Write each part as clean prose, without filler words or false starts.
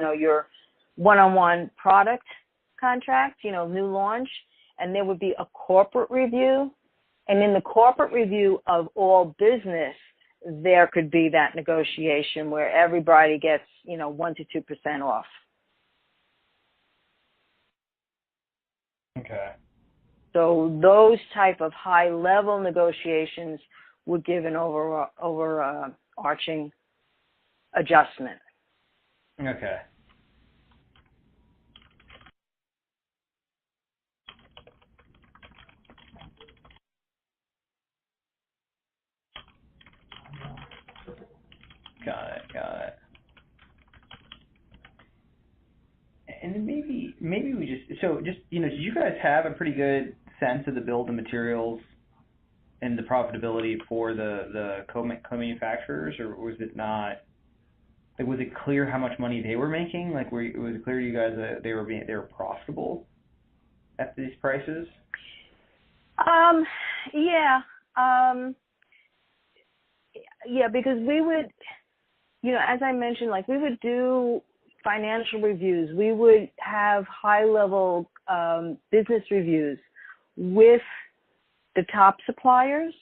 your one-on-one product contract, new launch, and there would be a corporate review. And in the corporate review of all business, there could be that negotiation where everybody gets, 1 to 2% off. Okay. So those type of high-level negotiations would give an overarching adjustment. Okay. Got it. And then maybe we did you guys have a pretty good sense of the bill of materials and the profitability for the co-manufacturers, or was it not? Like, was it clear how much money they were making? Like, was it clear to you guys that they were profitable at these prices? Yeah. Yeah, because we would, as I mentioned, like we would do financial reviews. We would have high-level business reviews with the top suppliers,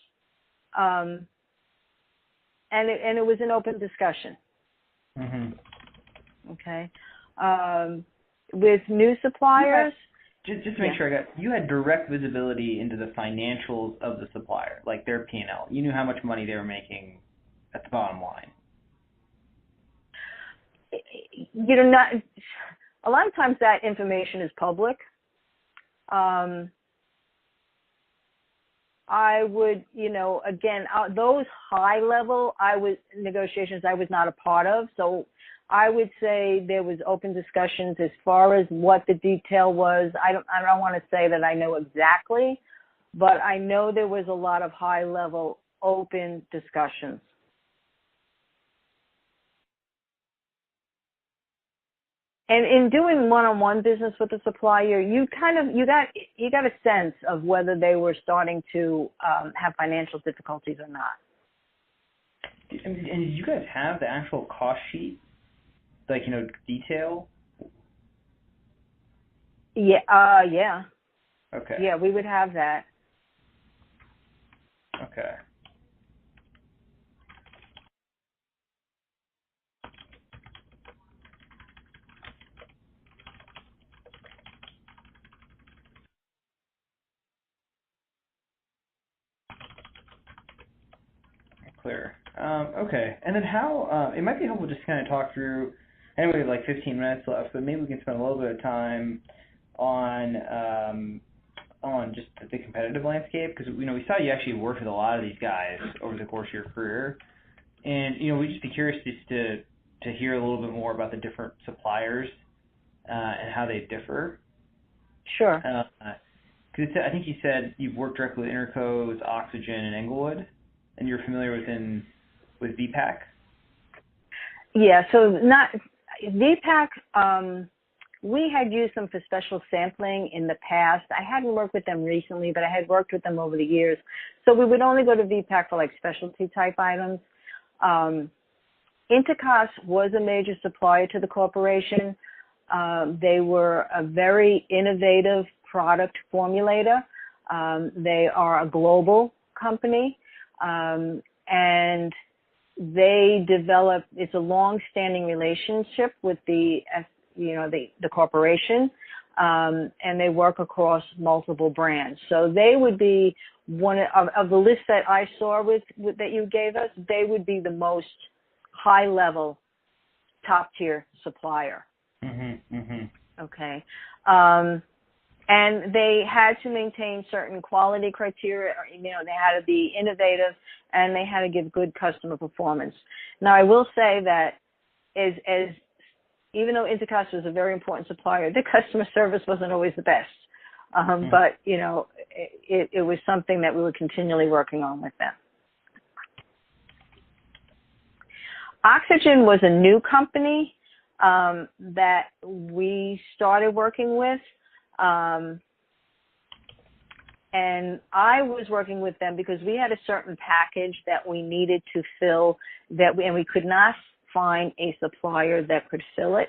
and it was an open discussion. Mm-hmm. Okay. With new suppliers. Just to make sure you had direct visibility into the financials of the supplier, like their P&L. You knew how much money they were making at the bottom line. Not a lot of times that information is public. I would, again, those high level negotiations I was not a part of. So I would say there was open discussions as far as what the detail was. I don't want to say that I know exactly, but I know there was a lot of high level open discussions. And in doing one-on-one business with the supplier, you got a sense of whether they were starting to have financial difficulties or not. And did you guys have the actual cost sheet, like detail? Yeah. Yeah. Okay. Yeah, we would have that. Okay. Clear. Okay. And then how, it might be helpful just kind of talk through, anyway, we have like 15 minutes left, but maybe we can spend a little bit of time on just the competitive landscape, because, we saw you actually worked with a lot of these guys over the course of your career. And, we'd just be curious just to hear a little bit more about the different suppliers and how they differ. Sure. Because I think you said you've worked directly with Intercos, Oxygen, and Englewood, and you're familiar with VPAC? Yeah, so not VPAC, we had used them for special sampling in the past. I hadn't worked with them recently, but I had worked with them over the years. So we would only go to VPAC for like specialty type items. Intercos was a major supplier to the corporation. They were a very innovative product formulator. They are a global company. And they develop, it's a long-standing relationship with the corporation, and they work across multiple brands. So they would be one of the list that I saw that you gave us, they would be the most high-level, top-tier supplier. Mm-hmm, mm-hmm. Okay. And they had to maintain certain quality criteria. They had to be innovative, and they had to give good customer performance. Now, I will say that even though Intercos was a very important supplier, the customer service wasn't always the best. But, it was something that we were continually working on with them. Oxygen was a new company that we started working with. And I was working with them because we had a certain package that we needed to fill and we could not find a supplier that could fill it.